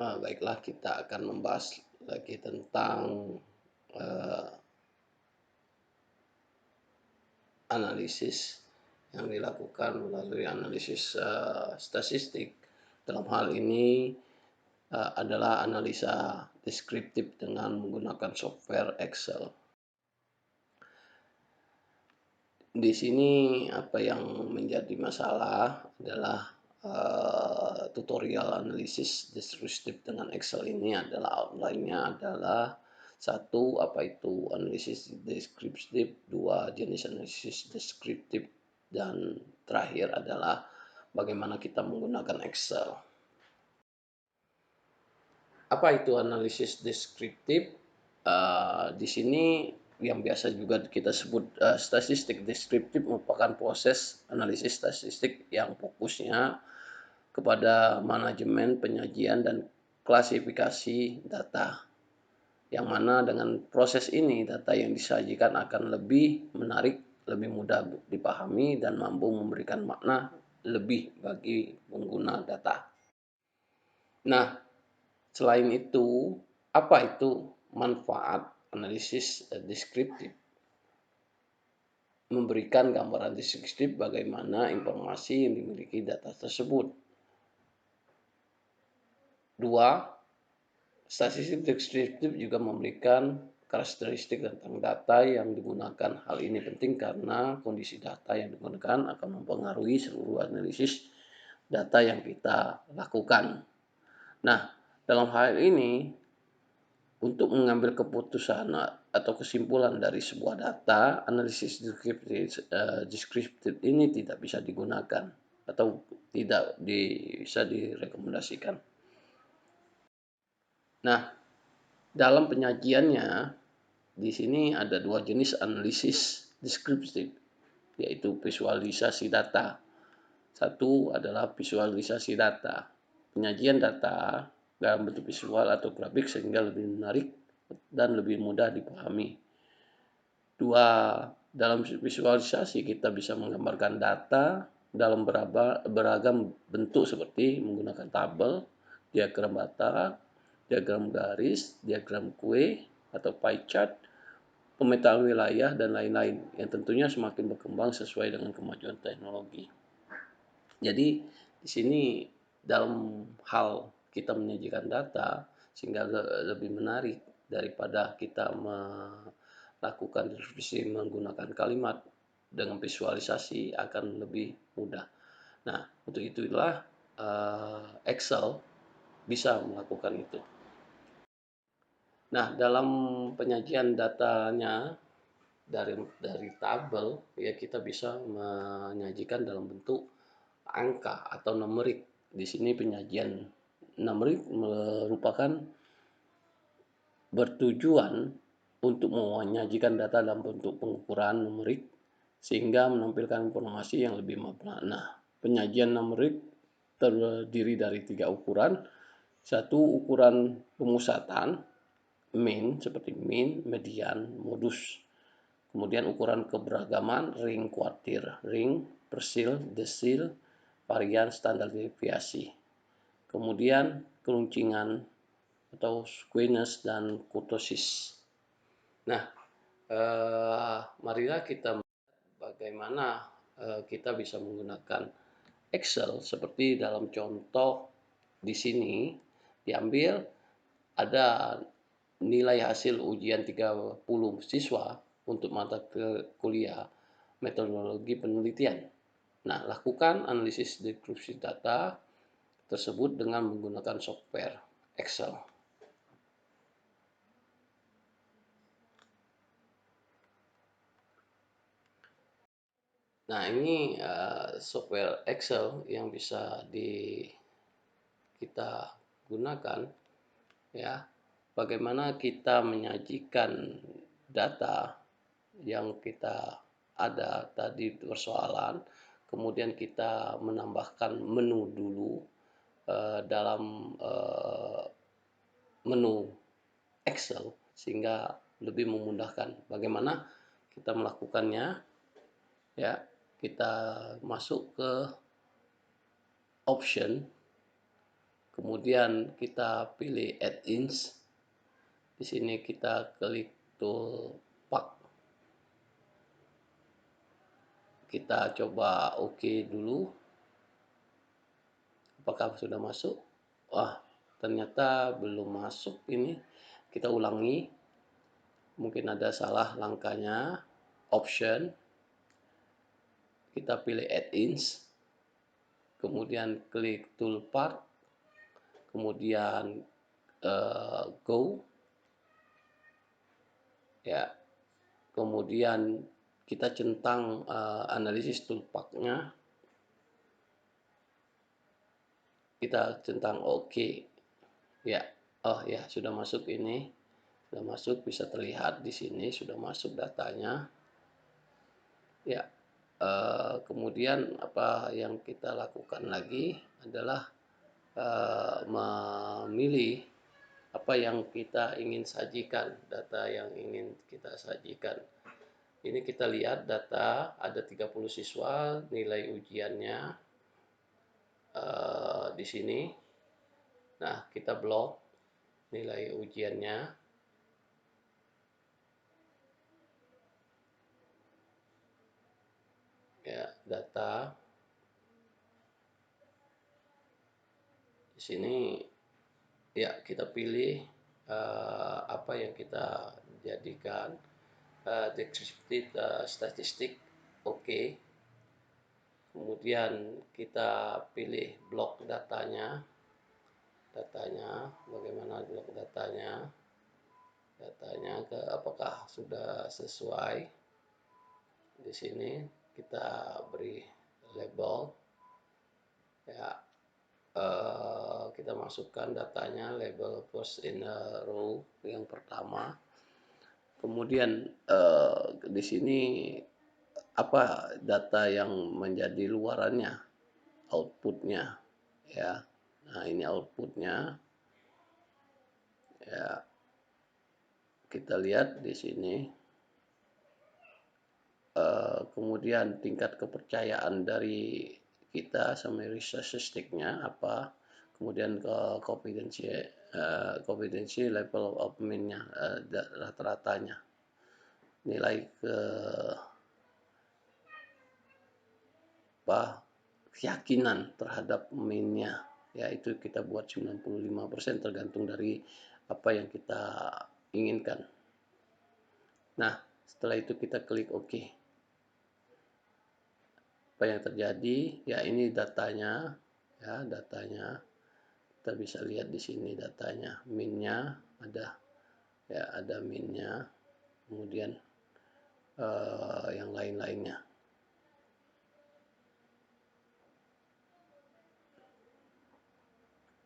Baiklah, kita akan membahas lagi tentang eee, analisis yang dilakukan melalui analisis statistik. Dalam hal ini adalah analisa deskriptif dengan menggunakan software Excel. Di sini apa yang menjadi masalah adalah tutorial analisis deskriptif dengan Excel ini adalah outline-nya adalah satu, apa itu analisis deskriptif, dua, jenis analisis deskriptif, dan terakhir adalah bagaimana kita menggunakan Excel. Apa itu analisis deskriptif? Di sini yang biasa juga kita sebut statistik deskriptif merupakan proses analisis statistik yang fokusnya kepada manajemen, penyajian, dan klasifikasi data. Yang mana dengan proses ini data yang disajikan akan lebih menarik, lebih mudah dipahami, dan mampu memberikan makna lebih bagi pengguna data. Nah, selain itu, apa itu manfaat analisis deskriptif? Memberikan gambaran deskriptif bagaimana informasi yang dimiliki data tersebut. Dua, statistik deskriptif juga memberikan karakteristik tentang data yang digunakan. Hal ini penting karena kondisi data yang digunakan akan mempengaruhi seluruh analisis data yang kita lakukan. Nah, dalam hal ini, untuk mengambil keputusan atau kesimpulan dari sebuah data, analisis deskriptif ini tidak bisa digunakan atau tidak bisa direkomendasikan. Nah, dalam penyajiannya, di sini ada dua jenis analisis deskriptif, yaitu visualisasi data. Satu adalah visualisasi data, penyajian data dalam bentuk visual atau grafik sehingga lebih menarik dan lebih mudah dipahami. Dua, dalam visualisasi kita bisa menggambarkan data dalam beragam bentuk seperti menggunakan tabel, diagram bata, diagram garis, diagram kue atau pie chart, pemetaan wilayah, dan lain-lain yang tentunya semakin berkembang sesuai dengan kemajuan teknologi. Jadi di sini dalam hal kita menyajikan data sehingga lebih menarik daripada kita melakukan deskripsi menggunakan kalimat, dengan visualisasi akan lebih mudah. Nah, untuk itulah Excel bisa melakukan itu. Nah, dalam penyajian datanya dari tabel, ya kita bisa menyajikan dalam bentuk angka atau numerik. Di sini penyajian numerik merupakan bertujuan untuk menyajikan data dalam bentuk pengukuran numerik sehingga menampilkan informasi yang lebih makna. Penyajian numerik terdiri dari 3 ukuran. Satu, ukuran pemusatan, mean, seperti mean, median, modus. Kemudian ukuran keberagaman, ring, kuartir, ring, persil, desil, varian, standar deviasi. Kemudian keluncingan atau squeness dan kurtosis. Nah, marilah kita melihat bagaimana kita bisa menggunakan Excel seperti dalam contoh di sini diambil ada nilai hasil ujian 30 siswa untuk mata kuliah metodologi penelitian. Nah, lakukan analisis deskripsi data tersebut dengan menggunakan software Excel. Nah, ini software Excel yang bisa kita gunakan, ya. Bagaimana kita menyajikan data yang kita ada tadi persoalan, kemudian kita menambahkan menu dulu dalam menu Excel sehingga lebih memudahkan. Bagaimana kita melakukannya? Ya, kita masuk ke option, kemudian kita pilih add ins. Di sini kita klik tool path. Kita coba oke dulu. Apakah sudah masuk? Wah, ternyata belum masuk ini. Kita ulangi. Mungkin ada salah langkahnya. Option. Kita pilih add ins. Kemudian klik toolpath, kemudian go, ya, kemudian kita centang analisis toolpath-nya, kita centang OK, ya, oh ya sudah masuk ini, sudah masuk, bisa terlihat di sini sudah masuk datanya, ya. Kemudian apa yang kita lakukan lagi adalah memilih apa yang kita ingin sajikan, data yang ingin kita sajikan. Ini kita lihat data ada 30 siswa, nilai ujiannya di sini. Nah, kita blok nilai ujiannya. Ya, data di sini. Ya, kita pilih apa yang kita jadikan descriptive statistik, oke. Kemudian kita pilih blok datanya, bagaimana blok datanya ke apakah sudah sesuai. Di sini kita beri label, ya. Kita masukkan datanya, label first in a row yang pertama. Kemudian di sini apa data yang menjadi luarannya, outputnya, ya. Nah, ini outputnya, ya. Kita lihat di sini. Kemudian tingkat kepercayaan dari kita sama statistiknya apa, kemudian ke competency level of mean-nya, rata-ratanya, nilai ke keyakinan terhadap mean-nya, ya, itu kita buat 95%, tergantung dari apa yang kita inginkan. Nah, setelah itu kita klik OK. Apa yang terjadi? Ya, ini datanya, ya, datanya. Kita bisa lihat di sini datanya, min-nya ada, ya, ada min-nya, kemudian yang lain-lainnya,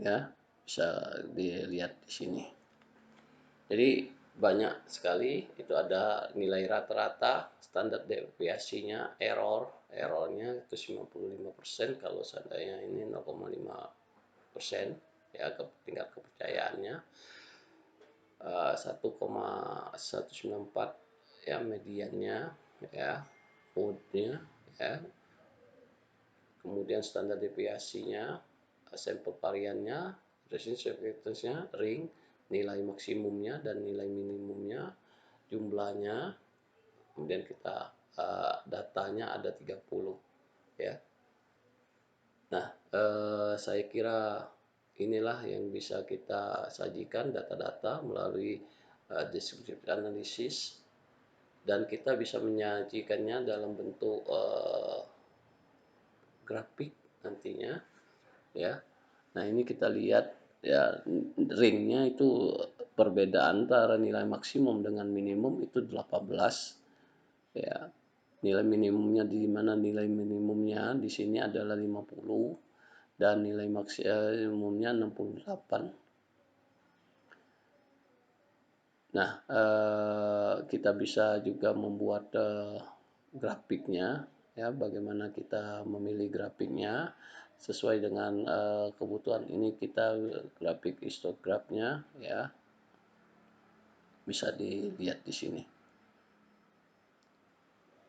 ya, bisa dilihat di sini. Jadi banyak sekali, itu ada nilai rata-rata, standar deviasinya, errornya itu 95%, kalau seandainya ini 0,5%, ya, tingkat kepercayaannya 1,194, ya, mediannya, ya, mode-nya, ya, kemudian standar deviasinya, sampel variannya, resistance-nya, ring, nilai maksimumnya dan nilai minimumnya, jumlahnya, kemudian kita datanya ada 30, ya. Nah, saya kira inilah yang bisa kita sajikan, data-data melalui descriptive analysis, dan kita bisa menyajikannya dalam bentuk grafik nantinya, ya. Nah, ini kita lihat, ya, ringnya itu perbedaan antara nilai maksimum dengan minimum itu 18, ya. Nilai minimumnya di mana nilai minimumnya di sini adalah 50 dan nilai maksimumnya 68. Nah, kita bisa juga membuat grafiknya, ya, bagaimana kita memilih grafiknya sesuai dengan kebutuhan. Ini kita grafik histograph-nya, ya, bisa dilihat di sini,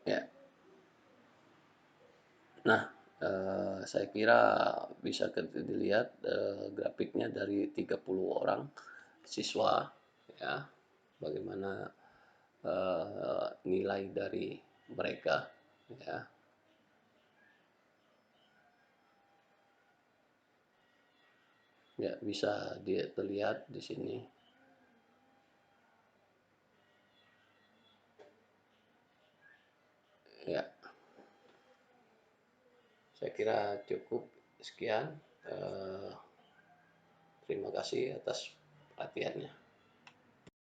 ya. Nah, Saya kira bisa dilihat grafiknya dari 30 orang siswa, ya, bagaimana nilai dari mereka, ya. Ya, bisa dilihat di sini. Ya, saya kira cukup sekian. Terima kasih atas perhatiannya.